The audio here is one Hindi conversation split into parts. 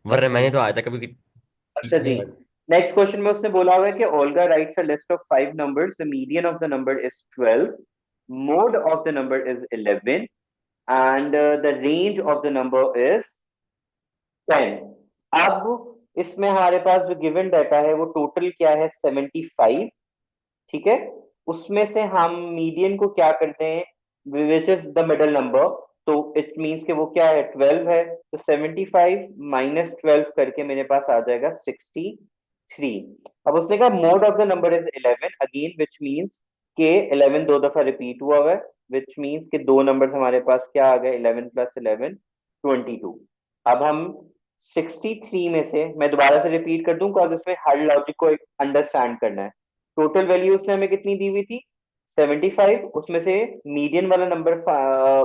वरना मैंने तो आया था कभी अच्छा जी, कितने बार। नेक्स्ट क्वेश्चन में उसने बोला हुआ है कि Olga rights a list of 5 numbers, the median of the number is 12, mode of the number is 11, and the range of the number is 10। अब इसमें हमारे पास जो गिवन डाटा है वो टोटल क्या है, 75। ठीक है, उसमें से हम मीडियन को क्या करते हैं, which is the middle number, तो इट मीन्स कि वो क्या है, 12 है, तो 75 - 12 करके मेरे पास आ जाएगा 63। अब उसने कहा mode of the number is 11 again, which means के 11 दो दफा रिपीट हुआ हुआ है, विच मीन्स के दो नंबर्स हमारे पास क्या आ गए, 11 + 11 22। अब हम 63 में से, मैं दोबारा से रिपीट कर दूं बिकॉज इसमें हर लॉजिक को अंडरस्टैंड करना है। टोटल वैल्यू उसने हमें कितनी दी हुई थी, 75, उसमें से मीडियन वाला नंबर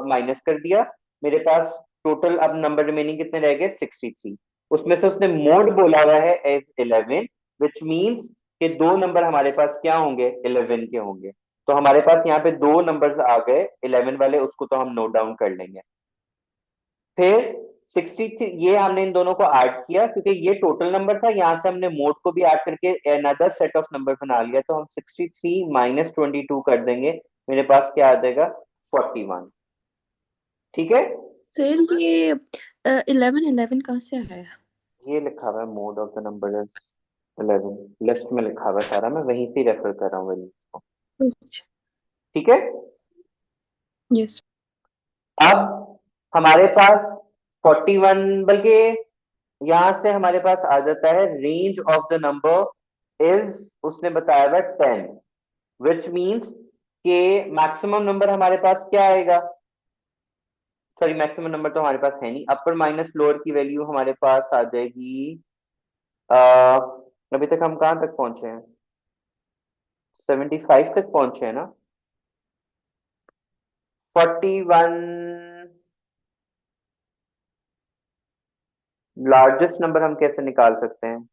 माइनस कर दिया, मेरे पास टोटल अब नंबर रिमेनिंग कितने रह गए, 63। उसमें से उसने मोड बोला हुआ है एज 11, विच मीन्स कि दो नंबर हमारे पास क्या होंगे, 11 के होंगे। तो हमारे पास यहाँ पे दो नंबर्स आ गए 11 वाले, उसको तो हम नोट डाउन कर लेंगे। फिर 63, ये हमने इन दोनों को ऐड किया क्योंकि ये टोटल नंबर था, यहाँ से हमने मोड को भी ऐड करके अनदर सेट ऑफ नंबर बना लिया, तो हम 63 - 22 कर देंगे, मेरे पास क्या आ जाएगा, 41। ठीक है, सर ये 11 कहाँ से आया? ये लिखा हुआ है mode of the number is 11, list में लिखा हुआ है सारा, मैं वहीं से रेफर कर रहा हूँ वैल्यूज को। ठीक है, यस। अब हमारे पास 41, बल्कि यहां से हमारे पास आ जाता है range of the number is, उसने बताया हुआ 10, विच मीन्स के मैक्सिमम नंबर हमारे पास क्या आएगा, सॉरी मैक्सिमम नंबर तो हमारे पास है नहीं, अपर माइनस लोअर की वैल्यू हमारे पास आ जाएगी। अभी तक हम कहाँ तक पहुंचे हैं, 75 तक पहुंचे हैं ना, 41 लार्जेस्ट नंबर हम कैसे निकाल सकते हैं,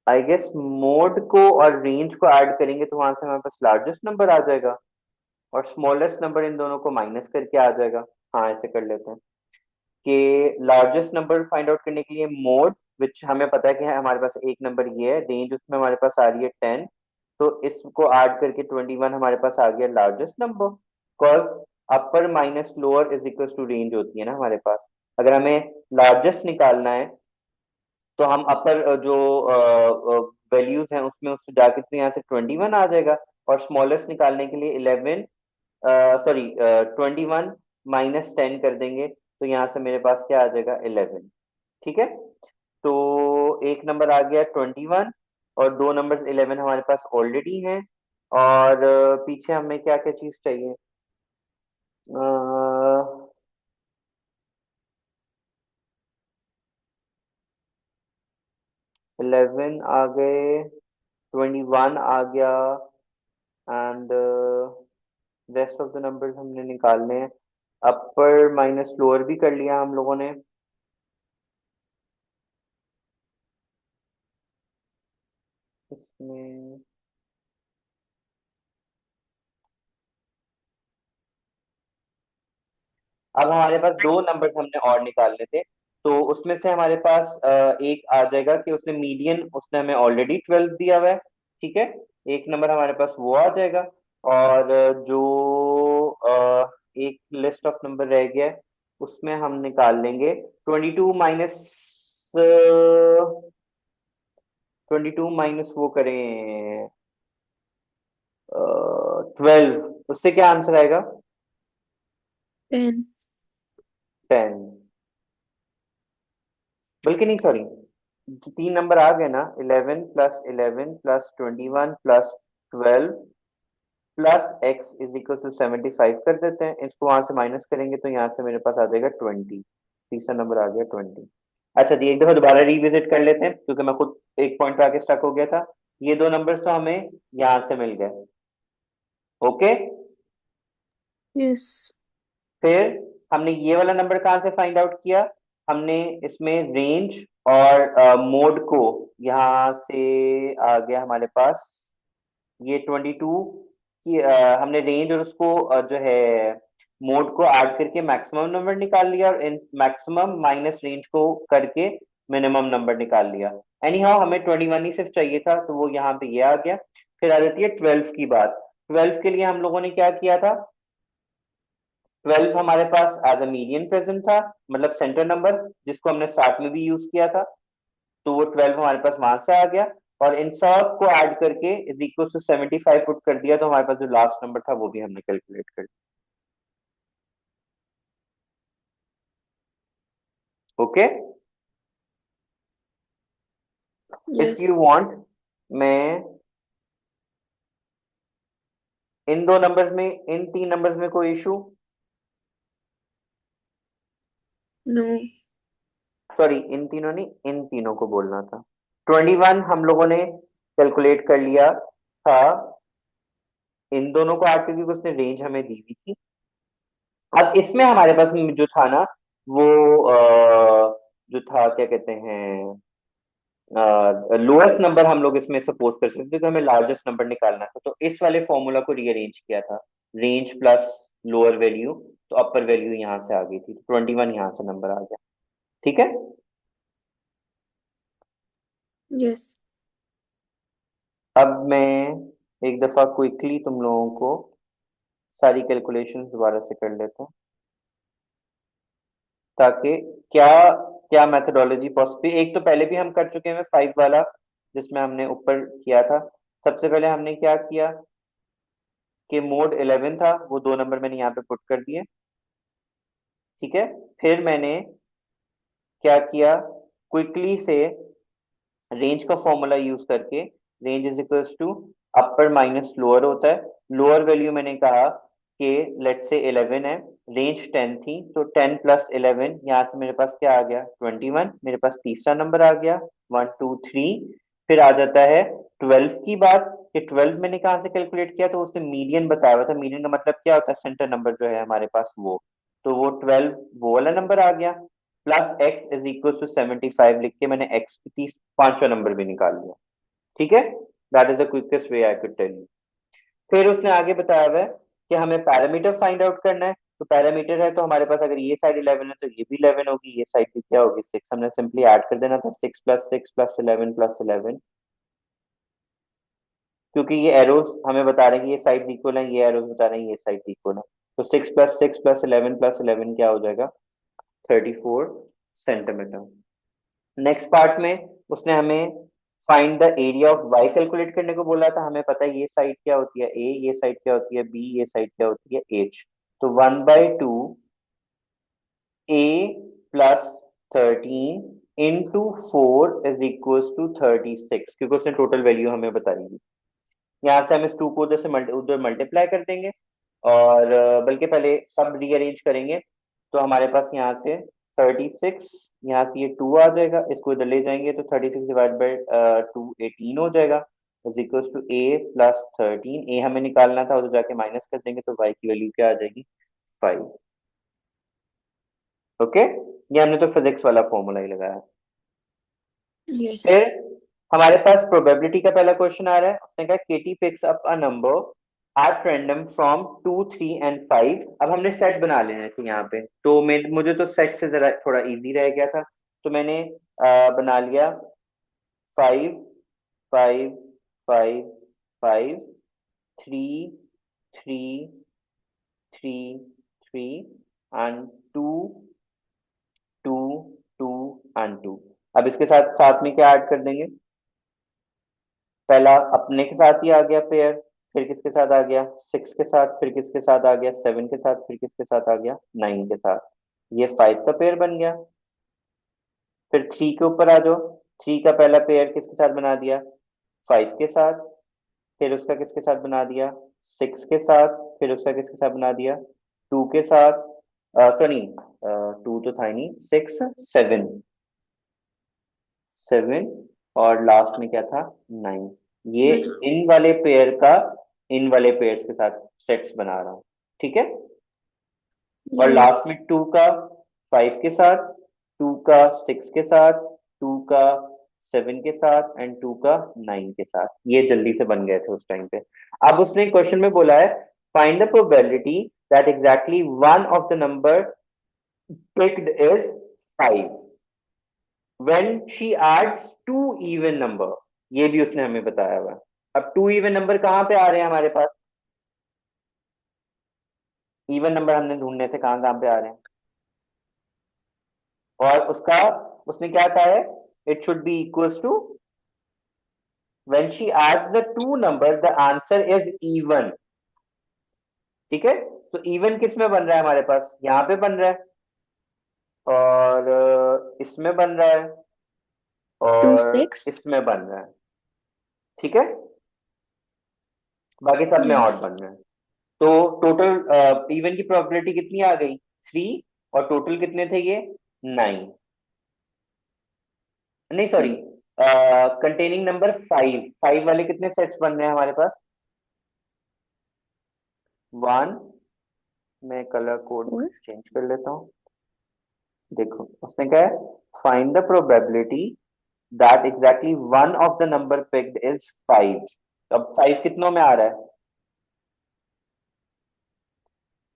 आई गेस मोड को और रेंज को ऐड करेंगे तो वहां से हमारे पास लार्जेस्ट नंबर आ जाएगा, और स्मॉलेस्ट नंबर इन दोनों को माइनस करके आ जाएगा। हाँ, ऐसे कर लेते हैं कि लार्जेस्ट नंबर फाइंड आउट करने के लिए मोड, विच हमें पता है कि हमारे पास एक नंबर ये है, रेंज उसमें हमारे पास आ रही है 10, तो इसको ऐड करके 21 हमारे पास आ गया largest number, because upper minus lower is equal to range होती है ना हमारे पास। अगर हमें लार्जेस्ट निकालना है तो हम अपर जो वैल्यूज हैं उसमें उससे जाके तो यहाँ से 21 आ जाएगा, और स्मॉलेस्ट निकालने के लिए 11, सॉरी 21 - 10 कर देंगे, तो यहाँ से मेरे पास क्या आ जाएगा, 11। ठीक है, तो एक नंबर आ गया 21, और दो नंबर्स 11 हमारे पास ऑलरेडी हैं, और पीछे हमें क्या क्या चीज चाहिए, 11 आ गए, 21 आ गया, and rest of the numbers हमने निकालने हैं। अपर माइनस लोअर भी कर लिया हम लोगों ने, इसमें अब हमारे पास दो नंबर्स हमने और निकालने थे, तो उसमें से हमारे पास एक आ जाएगा कि उसने मीडियन, उसने हमें ऑलरेडी 12 दिया हुआ है। ठीक है, एक नंबर हमारे पास वो आ जाएगा, और जो एक लिस्ट ऑफ नंबर रह गया है, उसमें हम निकाल लेंगे 22 माइनस वो करें 12, उससे क्या आंसर आएगा, 10। 10, बल्कि नहीं सॉरी, तीन नंबर आ गए ना, 11 + 11 + 21 + 12 plus X is equal to 75 कर देते हैं, इसको वहां से माइनस करेंगे तो यहाँ से मेरे पास आ जाएगा 20, तीसरा नंबर आ गया 20। अच्छा जी, एक दफा दोबारा रिविजिट कर लेते हैं क्योंकि मैं खुद एक पॉइंट पे आके स्टक हो गया था। ये दो नंबर्स तो हमें यहाँ से मिल गए, ओके। यस। फिर हमने ये वाला नंबर कहाँ से फाइंड आउट किया, हमने इसमें रेंज और मोड को, यहाँ से आ गया हमारे पास ये 22 की, हमने रेंज और उसको जो है मोड को ऐड करके मैक्सिमम नंबर निकाल लिया और इन मैक्सिमम माइनस रेंज को करके मिनिमम नंबर निकाल लिया। एनी हाउ हमें 21 ही सिर्फ चाहिए था, तो वो यहाँ पे ये आ गया। फिर आ जाती है 12 की बात। 12 के लिए हम लोगों ने क्या किया था? 12 हमारे पास एज अ मीडियन प्रेजेंट था, मतलब सेंटर नंबर, जिसको हमने स्टार्ट में भी यूज किया था। तो वो 12 हमारे पास वहां से आ गया, और इन सब को ऐड करके इज इक्वल टू 75 पुट कर दिया, तो हमारे पास जो लास्ट नंबर था वो भी हमने कैलकुलेट कर दिया। Okay, if you Yes. Want, मैं इन दो नंबर्स में, इन तीन नंबर्स में कोई इशू? No. सॉरी, इन तीनों नहीं, इन तीनों को बोलना था। 21 हम लोगों ने कैलकुलेट कर लिया था, इन दोनों को ऐड करके उसने रेंज हमें दी हुई थी। अब इसमें हमारे पास जो था ना, वो जो था क्या कहते हैं, लोएस्ट नंबर हम लोग इसमें सपोज कर सकते थे, तो हमें लार्जेस्ट नंबर निकालना था, तो इस वाले फॉर्मूला को रीअरेंज किया था। रेंज प्लस लोअर वैल्यू, तो अपर वैल्यू यहाँ से आ गई थी, 21 यहाँ से नंबर आ गया। ठीक है, Yes. अब मैं एक दफा क्विकली तुम लोगों को सारी कैलकुलेशंस दोबारा से कर लेता हूँ, ताकि क्या क्या मेथोडोलॉजी पॉसिबल। एक तो पहले भी हम कर चुके हैं 5 वाला, जिसमें हमने ऊपर किया था। सबसे पहले हमने क्या किया कि मोड 11 था, वो दो नंबर मैंने यहाँ पे पुट कर दिए। ठीक है, फिर मैंने क्या किया, क्विकली से रेंज का फॉर्मूला यूज करके, range is equals to upper minus lower होता है। लोअर वैल्यू मैंने कहा कि लेट से 11 है, रेंज 10 थी, तो 10 प्लस 11, यहाँ से मेरे पास क्या आ गया, 21। मेरे पास तीसरा नंबर आ गया, 1 2 3। फिर आ जाता है 12 की बात, कि 12 मैंने कहाँ से कैलकुलेट किया, तो उसने मीडियन बताया हुआ था। मीडियन का मतलब क्या होता है, सेंटर नंबर जो है हमारे पास वो, तो वो 12 वो वाला नंबर आ गया। Plus X is equal to 75 लिख के मैंने एक्स की पांचवा नंबर भी निकाल लिया। ठीक है, that is the quickest way I could tell you. फिर उसने आगे बताया हुआ है कि हमें पैरामीटर फाइंड आउट करना है। तो पैरामीटर है, तो हमारे पास अगर ये साइड 11 है, तो ये भी 11 होगी, ये साइड भी क्या होगी, 6। हमने सिंपली ऐड कर देना था, 6 प्लस 6 प्लस 11 प्लस 11। क्योंकि ये एरोज हमें बता रहे हैं कि ये साइड इक्वल है, ये एरोज बता रहे हैं ये साइड इक्वल है, तो 6 प्लस 6 प्लस 11 क्या हो जाएगा, 34 सेंटीमीटर। नेक्स्ट पार्ट में उसने हमें find the area of Y calculate करने को बोला था। हमें पता है ये साइड क्या होती है ए, ये साइड क्या होती है बी, ये साइड क्या होती है एच। तो 1/2 A plus 13 into 4 is equal to 36, क्योंकि उसने टोटल वैल्यू हमें बताई थी। यहाँ से हम इस 2 को उधर से उधर मल्टीप्लाई कर देंगे, और बल्कि पहले सब रीअरेंज करेंगे। तो हमारे पास यहाँ से 36, यहाँ से ये 2 आ जाएगा, इसको इधर ले जाएंगे तो 36 डिवाइड बाई 2 18 हो जाएगा, is equal to A plus 13। A हमें निकालना था, उधर जाके माइनस कर देंगे, तो वाई की वैल्यू क्या आ जाएगी, 5। ओके, ये हमने तो फिजिक्स वाला फॉर्मूला ही लगाया। Yes. फिर हमारे पास प्रोबेबिलिटी का पहला क्वेश्चन आ रहा है। उसने कहा Katie picks up a number at random from 2 3 and 5। अब हमने सेट बना लेना है, यहाँ पे तो मैं मुझे तो सेट से जरा थोड़ा इजी रह गया था, तो मैंने बना लिया 5 5 5 5 3 3 3 3 एंड 2 2 2 एंड 2। अब इसके साथ साथ में क्या ऐड कर देंगे, पहला अपने के साथ ही आ गया पेयर, फिर किसके साथ आ गया, 6 के साथ, फिर किसके साथ आ गया, 7 के साथ, फिर किसके साथ आ गया, 9 के साथ। ये 5 का पेयर बन गया। फिर 3 के ऊपर आ जाओ, 3 का पहला पेयर किसके साथ बना दिया, 5 के साथ, फिर उसका किसके साथ बना दिया, 6 के साथ, फिर उसका किसके साथ बना दिया, 2 के साथ, तो नहीं, 2 तो था ही नहीं, 6 7 7, और लास्ट में क्या था, 9। ये Nine. इन वाले पेयर का इन वाले पेयर्स के साथ सेट्स बना रहा हूँ। ठीक है, और लास्ट Yes. में 2 का 5 के साथ, 2 का 6 के साथ, 2 का 7 के साथ एंड 2 का 9 के साथ। ये जल्दी से बन गए थे उस टाइम पे। अब उसने क्वेश्चन में बोला है find the probability that exactly one of the number picked is 5 when she adds two even number. ये भी उसने हमें बताया हुआ है। अब टू इवन नंबर कहाँ पे आ रहे हैं हमारे पास? इवन नंबर हमने ढूंढने थे, कहाँ कहाँ पे आ रहे हैं? और उसका उसने क्या कहा है? It should be equals to when she adds the two number the answer is even. ठीक है, तो इवन किस में बन रहा है हमारे पास? यहाँ पे बन रहा है, और इसमें बन रहा है, 2 और 6 इसमें बन रहा है। ठीक है, बाकी सब में yes ऑड बन रहा है। तो टोटल इवन की प्रोबेबिलिटी कितनी आ गई? 3। और टोटल कितने थे ये? 9। नहीं सॉरी, right कंटेनिंग नंबर 5। 5 वाले कितने सेट्स बन रहे हैं हमारे पास? 1। मैं कलर कोड 4 चेंज कर लेता हूँ। देखो उसने क्या है, find the probability that exactly one of the number picked is 5। अब 5 कितनों में आ रहा है?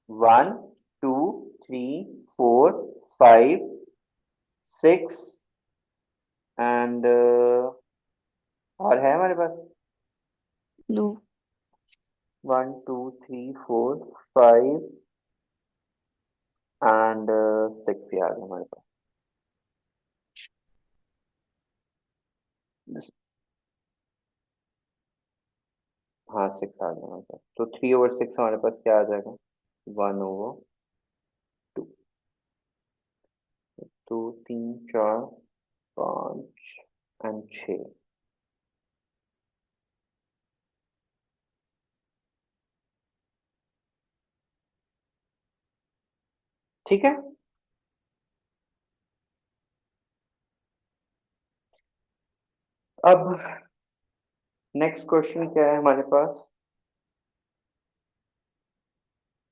1 2 3 4 5 6 एंड और है हमारे पास no 1 2 3 4 5 एंड 6 यार हमारे पास। हाँ 6 आ गया हमारे पास, तो 3/6 हमारे पास क्या आ जाएगा? 1/2। तो 3 4 5 एंड 6। ठीक है, अब नेक्स्ट क्वेश्चन क्या है हमारे पास?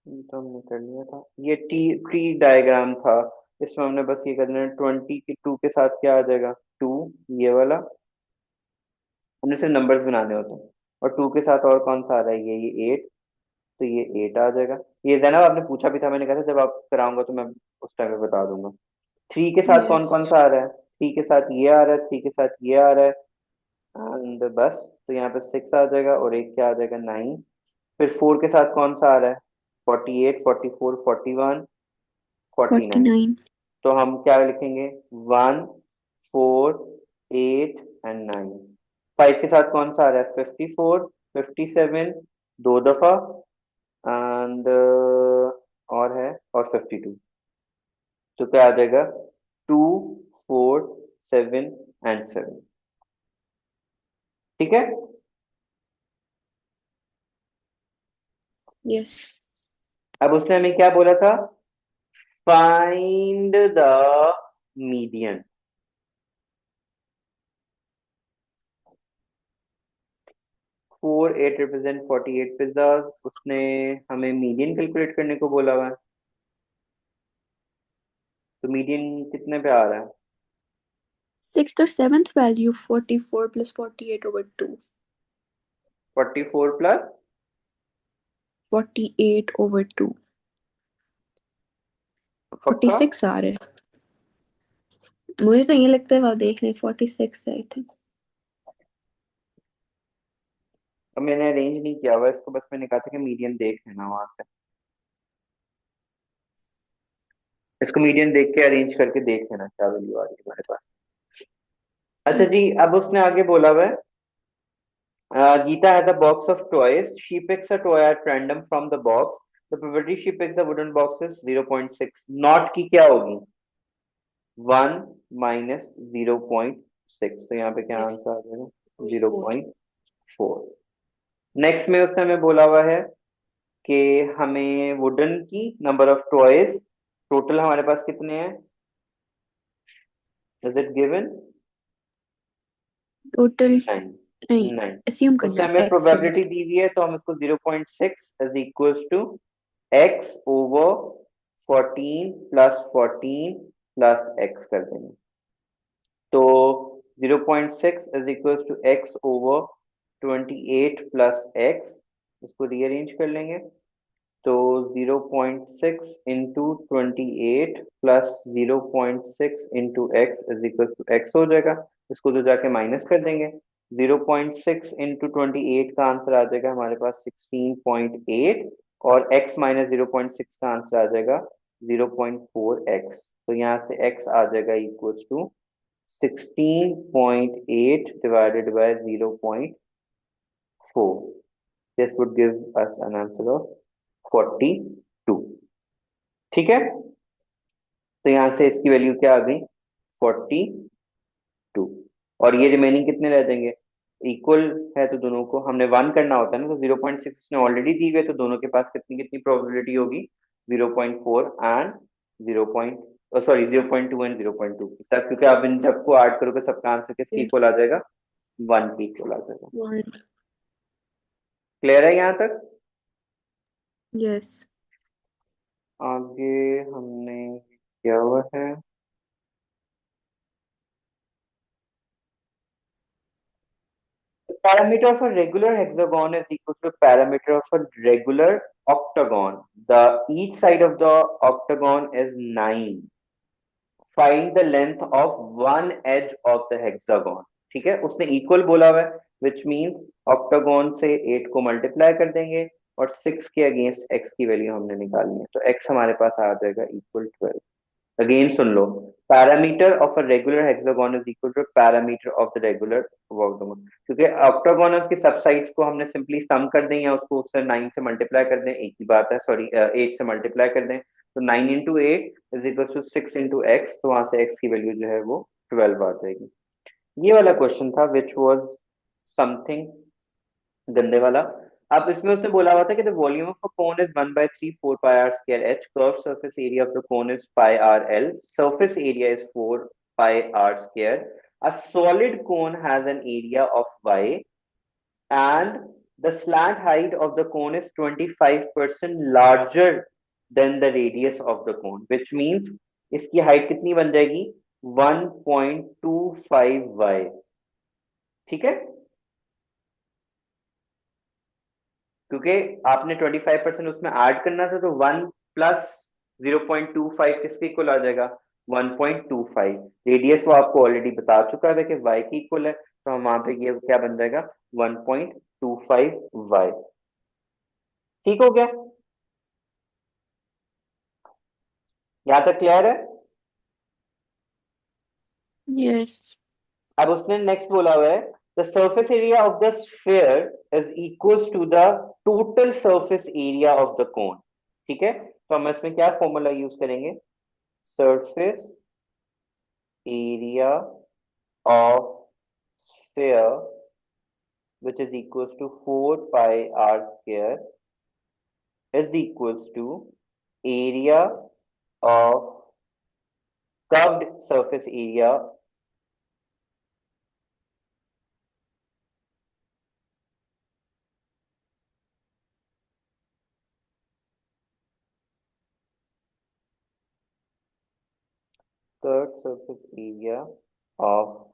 ये तो हमने कर लिया था, ये ट्री डायग्राम था। इसमें हमने बस ये करना है, 20 के 2 के साथ क्या आ जाएगा? 2। ये वाला हमने सिर्फ नंबर्स बनाने होते हैं। और 2 के साथ और कौन सा आ रहा है? ये 8। तो ये 8 आ जाएगा। ये जैनब आपने पूछा भी था, मैंने कहा था जब आप कराऊंगा तो मैं उस टाइम पे बता दूंगा। 3 के साथ कौन yes कौन सा आ रहा है? 3 के साथ ये आ रहा है, 3 के साथ ये आ रहा है, एंड बस। तो यहाँ पे 6 आ जाएगा, और एक क्या आ जाएगा? 9। फिर 4 के साथ कौन सा आ रहा है? 48 44 41 49। 49 तो हम क्या लिखेंगे? 1 4 8 एंड 9। 5 के साथ कौन सा आ रहा है? 54 57 दो दफा, एंड और है, और 52। तो क्या आ जाएगा? 2 4 7 एंड 7। ठीक है, yes अब उसने हमें क्या बोला था? Find the median. 4 8 represent 48 pizzas. उसने हमें मीडियन कैलकुलेट करने को बोला हुआ है। तो मीडियन कितने पे आ रहा है? 6th or 7th value 44 plus 48 over 2 44 plus 48 over 2 पक्का? 46 आ रहा है। मुझे तो ये लगता है, आप देख लें, 46 है आई थिंक। अब मैंने अरेंज नहीं किया हुआ इसको, बस मैंने कहा था कि मीडियन देख लेना वहां से। इसको मीडियन देख के अरेंज करके देख लेना क्या वैल्यू आ रही है हमारे पास। अच्छा जी, अब उसने आगे बोला हुआ है, Geeta has a box of toys. She picks a toy at random from the box. The probability she picks a wooden box is 0.6. Not की क्या होगी? 1 minus 0.6। तो यहाँ पे क्या आंसर आ जाएगा? 0.4। नेक्स्ट में उसने हमें बोला हुआ है कि हमें वुडन की नंबर ऑफ टॉयज टोटल हमारे पास कितने हैं? Is it given? टोटल 9। नहीं, 9। assume उसने करना हमें है, x करना प्रोबेबिलिटी है। दी हुई है, तो हम इसको 0.6 is equals to x over 14 plus 14 plus x कर देंगे। तो 0.6 is equals to x over 28 plus x। इसको रीअरेंज कर लेंगे। तो 0.6 into 28 plus 0.6 into X is equal to X हो जाएगा। इसको तो जाके माइनस कर देंगे। 0.6 इंटू 28 का आंसर आ जाएगा हमारे पास 16.8, और x माइनस 0.6 का आंसर आ जाएगा 0.4x। तो यहाँ से x आ जाएगा equal to 16.8 divided by 0.4। This would give us an answer of 42। ठीक है, तो यहाँ से इसकी वैल्यू क्या आ गई, 42। और ये रिमेनिंग कितने रह देंगे, इक्वल है तो दोनों को हमने 1 करना होता है ना, तो 0.6 ने ऑलरेडी दी हुई है, तो दोनों के पास कितनी कितनी प्रोबेबिलिटी होगी, 0.4 एंड 0. सॉरी 0.2 एंड 0.2 तब, क्योंकि आप इन सबको ऐड करोगे सबका आंसर किसके इक्वल आ Yes. जाएगा, 1 के इक्वल आ जाएगा। One. क्लियर है यहाँ तक। Yes. आगे हमने क्या हुआ है, the parameter of a regular hexagon is equal to parameter of a regular octagon. The each side of the octagon is 9. Find the length of one edge of the hexagon. ठीक है, उसने इक्वल बोला हुआ है, विच मीन्स ऑक्टागोन से 8 को मल्टीप्लाई कर देंगे और 6 के अगेंस्ट x की वैल्यू हमने निकालनी है, तो x हमारे पास आ जाएगा इक्वल 12। अगेन सुन लो, parameter of a regular hexagon is equal to parameter of the regular octagon, क्योंकि ऑक्टागोन की सब साइड्स को हमने सिंपली सम कर दें या उसको उससे 9 से मल्टीप्लाई कर दें, एक ही बात है, सॉरी 8 से मल्टीप्लाई कर दें, तो 9 into 8 is equal to 6 into x, तो वहां से x की वैल्यू जो है वो 12 आ जाएगी। ये वाला क्वेश्चन था विच वॉज समथिंग गंदे वाला। अब इसमें उसने बोला हुआ था कि the volume of a cone is 1/3 4 pi r square h, curved surface area of the cone is pi r l, surface area is 4 pi r square, a solid cone has an area of y, and the slant height of the cone is 25% larger than the radius of the cone, which means इसकी हाइट कितनी बन जाएगी, 1.25y। ठीक है, क्योंकि आपने 25% उसमें ऐड करना था, तो 1 प्लस 0.25 किसके इक्वल आ जाएगा, 1.25। रेडियस वो आपको ऑलरेडी बता चुका है कि y की इक्वल है, तो हम वहां पे ये क्या बन जाएगा, 1.25y। ठीक हो गया, यहाँ तक क्लियर है। Yes. अब उसने नेक्स्ट बोला हुआ है, the surface area of the sphere is equals to the total surface area of the cone. ठीक है, तो हम इसमें क्या फॉर्मूला यूज करेंगे, surface area of sphere which is equals to 4 pi r square is equals to area of curved surface area of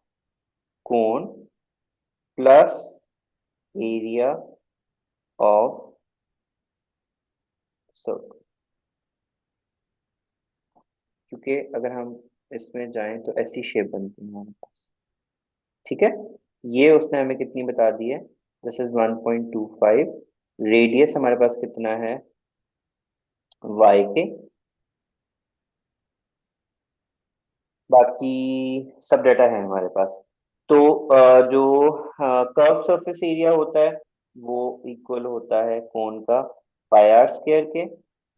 cone plus area of circle। क्योंकि अगर हम इसमें जाएं तो ऐसी शेप बनती है हमारे पास। ठीक है, ये उसने हमें कितनी बता दी है, दिस इज 1.25। रेडियस हमारे पास कितना है y के, बाकी सब डाटा है हमारे पास। तो जो कर्व सरफेस एरिया होता है वो इक्वल होता है कोन का पाई आर स्क्वायर के,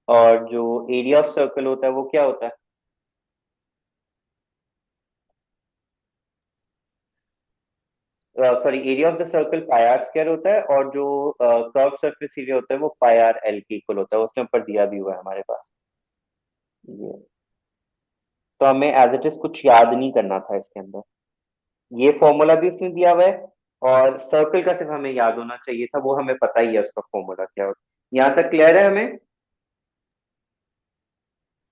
और जो एरिया ऑफ सर्कल होता है वो क्या होता है, sorry area of the circle pi r square होता है, और जो कर्व सरफेस एरिया होता है वो पाई आर एल के इक्वल होता है, उसके ऊपर दिया भी हुआ है हमारे पास ये। तो हमें एज इट इज कुछ याद नहीं करना था इसके अंदर, ये फॉर्मूला भी उसने दिया हुआ है, और सर्कल का सिर्फ हमें याद होना चाहिए था, वो हमें पता ही है उसका फॉर्मूला क्या होता है। यहाँ तक क्लियर है हमें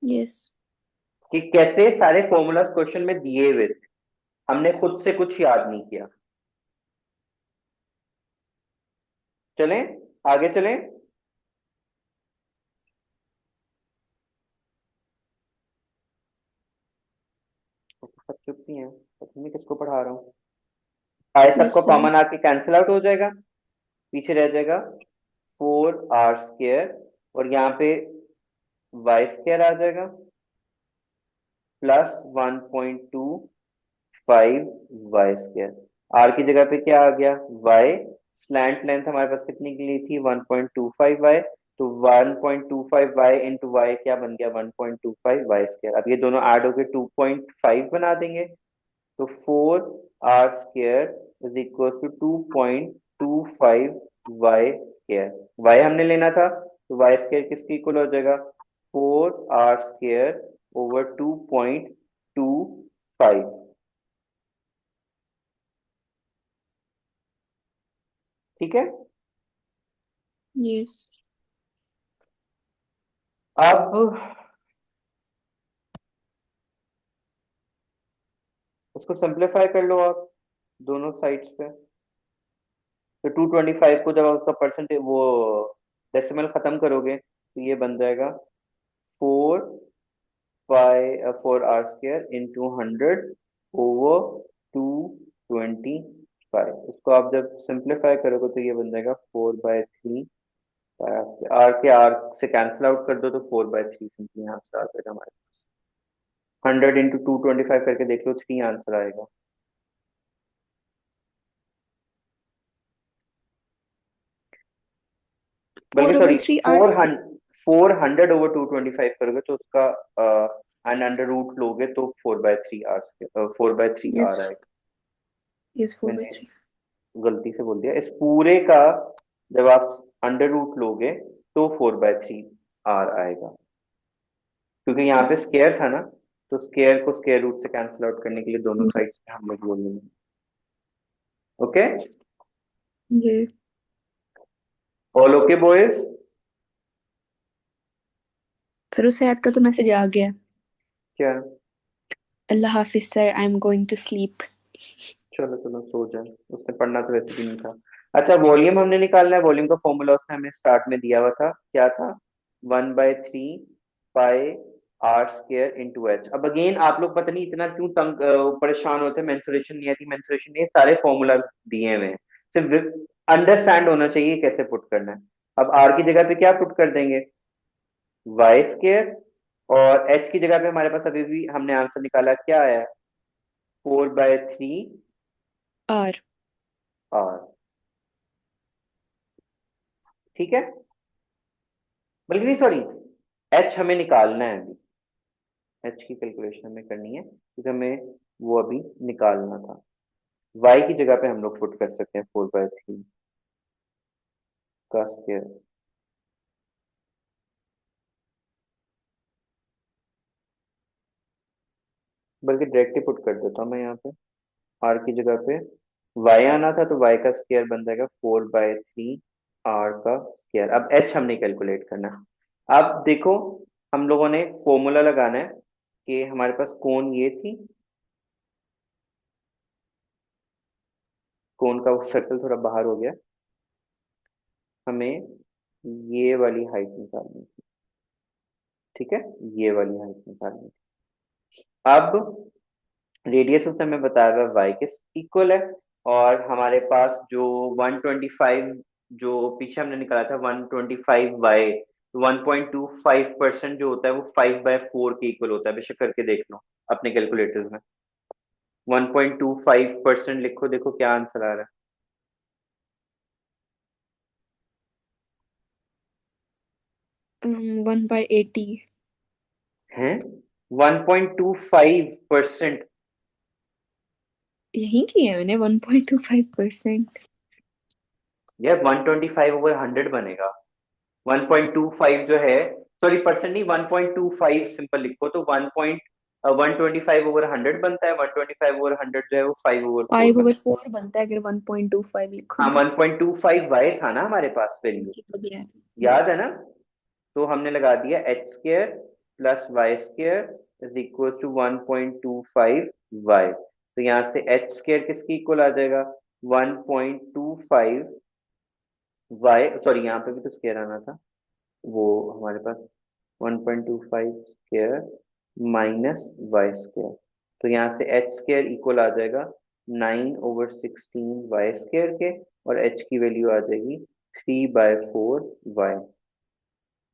Yes. कि कैसे सारे फॉर्मूलाज क्वेश्चन में दिए हुए थे, हमने खुद से कुछ याद नहीं किया। चलें आगे चलें। भी हैं, पता नहीं किसको पढ़ा रहा हूँ। आए सबको बस वही। कॉमन आके कैंसिल आउट हो जाएगा, पीछे रह जाएगा 4r² और यहाँ पे y² आ जाएगा प्लस 1.25y²। r की जगह पे क्या आ गया y, स्लैंट लेंथ हमारे पास कितनी की ली थी 1.25y, तो 1.25y इंटू y क्या बन गया 1.25y²। अब ये दोनों ऐड होके 2.5 बना देंगे, तो 4r² is equal to 2.25y²। y हमने लेना था, तो y² किसके इक्वल हो जाएगा 4r² ओवर 2.25। ठीक है। यस। अब उसको सिंप्लीफाई कर लो आप दोनों साइड्स पे। तो 225 को जब आप उसका परसेंटेज वो डेसिमल खत्म करोगे तो ये बन जाएगा 4r² इंटू 100 ओवर 225। उसको आप जब सिंप्लीफाई करोगे तो ये बन जाएगा 4/3 आर के आर से कैंसिल आउट कर दो तो 4/3 सिंपली आंसर आ जाएगा हमारे पास। 100 इंटू 225 करके देख लो, 3 आंसर आएगा। बल्कि four over sorry three r. 400 over 225 करोगे तो उसका एंड अंडर रूट लोगे तो 4/3 यस। आर आएगा। यस, फोर बाई मैंने थ्री गलती से बोल दिया, इस पूरे का जब आप अंडर रूट लोगे तो 4/3 आर आएगा, क्योंकि यहाँ पे स्केयर था ना, तो स्केयर को स्केयर रूट से कैंसिल आउट करने के लिए दोनों साइड्स पे हम लोग बोल लेंगे। ओके, ये। All okay boys. सर उस रात का तो मैसेज आ गया। क्या? अल्लाह हाफिज sir, I am going to sleep. चलो चलो सो जाए, उसने पढ़ना तो वैसे भी नहीं था। अच्छा, वॉल्यूम हमने निकालना है, वॉल्यूम का फॉर्मूला उसने हमें स्टार्ट में दिया हुआ था, क्या था 1/3 पाई r² इंटू एच। अब अगेन आप लोग पता नहीं इतना क्यों तंग परेशान होते हैं, मेंसुरेशन नहीं आती, मेंसुरेशन नहीं, सारे फॉर्मूला दिए हुए हैं, सिर्फ अंडरस्टैंड होना चाहिए कैसे पुट करना है। अब r की जगह पे क्या पुट कर देंगे y², और h की जगह पे हमारे पास अभी भी हमने आंसर निकाला क्या आया आर।4/3r। ठीक है, बल्कि नहीं सॉरी, h हमें निकालना है अभी, h की कैलकुलेशन हमें करनी है क्योंकि हमें वो अभी निकालना था। y की जगह पे हम लोग पुट कर सकते हैं 4/3 का स्क्वायर। बल्कि डायरेक्टली पुट कर देता हूँ मैं यहाँ पे, r की जगह पे y आना था तो y का स्क्वायर बन जाएगा 4/3 r का स्क्वायर। अब h हमने कैलकुलेट करना है। अब देखो, हम लोगों ने फॉर्मूला लगाना है कि हमारे पास कोण ये थी, कोण का सर्कल थोड़ा बाहर हो गया, हमें ये वाली हाइट निकालनी थी। ठीक है, ये वाली हाइट निकालनी थी। अब रेडियस उसने हमें बताया हुआ वाई के इक्वल है, और हमारे पास जो 125 जो पीछे हमने निकाला था 125y, 1.25% जो होता है वो 5/4 के इक्वल होता है, बेशक करके देख लो अपने कैलकुलेटर्स में। 1.25% लिखो, देखो क्या आंसर आ रहा 1/80। है। 1.25%। यही किया है मैंने, 1.25%। यार 125/100 बनेगा, 1.25 जो है, सॉरी परसेंट नहीं, 1.25 सिंपल लिखो तो 125/100 बनता है, 125/100 जो है वो 5/4 फाइव ओवर बनता फोर बनता है अगर 1.25 है। हाँ, लिखोगे। 1.25y था ना हमारे पास वैल्यू, याद है यस। ना? तो हमने लगा दिया h² plus y² is equal to 1.25y। तो यहाँ से h² किसकी इक्वल आ जाएगा 1.25y, सॉरी यहाँ पे भी तो स्क्वायर आना था, वो हमारे पास 1.25 स्क्वायर माइनस y स्क्वायर। तो यहाँ से एच स्क्वायर इक्वल आ जाएगा 9/16 y² के, और एच की वैल्यू आ जाएगी 3/4 y।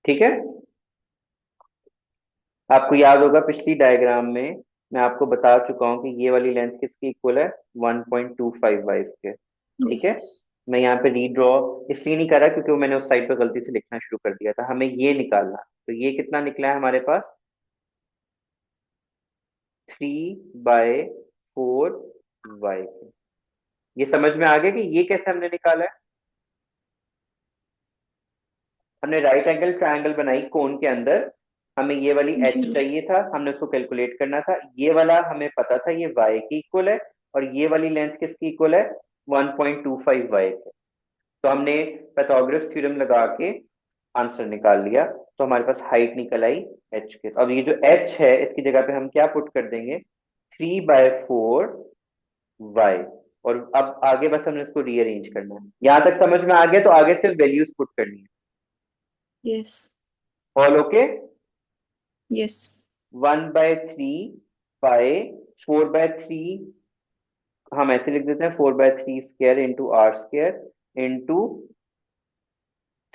ठीक है, आपको याद होगा पिछली डायग्राम में मैं आपको बता चुका हूं कि ये वाली लेंथ किसकी इक्वल है, 1.25 y²। ठीक है, Yes. मैं यहाँ पे रीड्रॉ इसलिए नहीं कर रहा क्योंकि वो मैंने उस साइड पर गलती से लिखना शुरू कर दिया था, हमें ये निकालना। तो ये कितना निकला है हमारे पास, 3/4 y। ये समझ में आ गया कि ये कैसे हमने निकाला है। हमने राइट एंगल ट्रायंगल बनाई कोन के अंदर, हमें ये वाली एच जी। चाहिए था, हमने उसको कैलकुलेट करना था, ये वाला हमें पता था ये y की इक्वल है, और ये वाली लेंथ किसकी इक्वल है, 1.25 y के। तो हमने पाइथागोरस थ्योरम लगा के आंसर निकाल लिया, तो हमारे पास हाइट निकल आई h के। अब ये जो h है इसकी जगह पे हम क्या पुट कर देंगे, 3/4 y। और अब आगे बस हमने इसको रीअरेंज करना है। यहां तक समझ में आ गया, तो आगे सिर्फ वैल्यूज पुट करनी है। Yes. All okay. Yes. 1/3 पाई 4/3, हम ऐसे लिख देते हैं 4/3² इंटू r² इंटू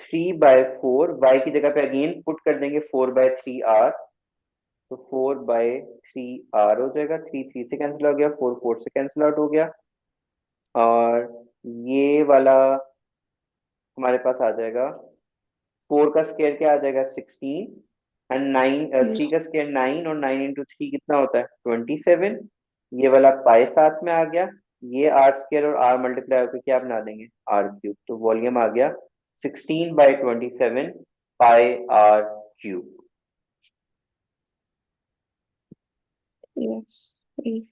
3/4 y की जगह पे अगेन पुट कर देंगे 4/3r। तो 4/3r हो जाएगा, 3 से कैंसिल हो गया, 4 से कैंसिल आउट हो गया, और ये वाला हमारे पास आ जाएगा, 4 का स्क्वायर क्या आ जाएगा 16, एंड 9, 3 Yes. का स्क्वायर 9, और 9 × 3 कितना होता है 27। ये वाला पाई साथ में आ गया, ये r² और r मल्टीप्लाई होकर क्या बना देंगे r³। तो वॉल्यूम आ गया 16/27 πr³। Yes. Right.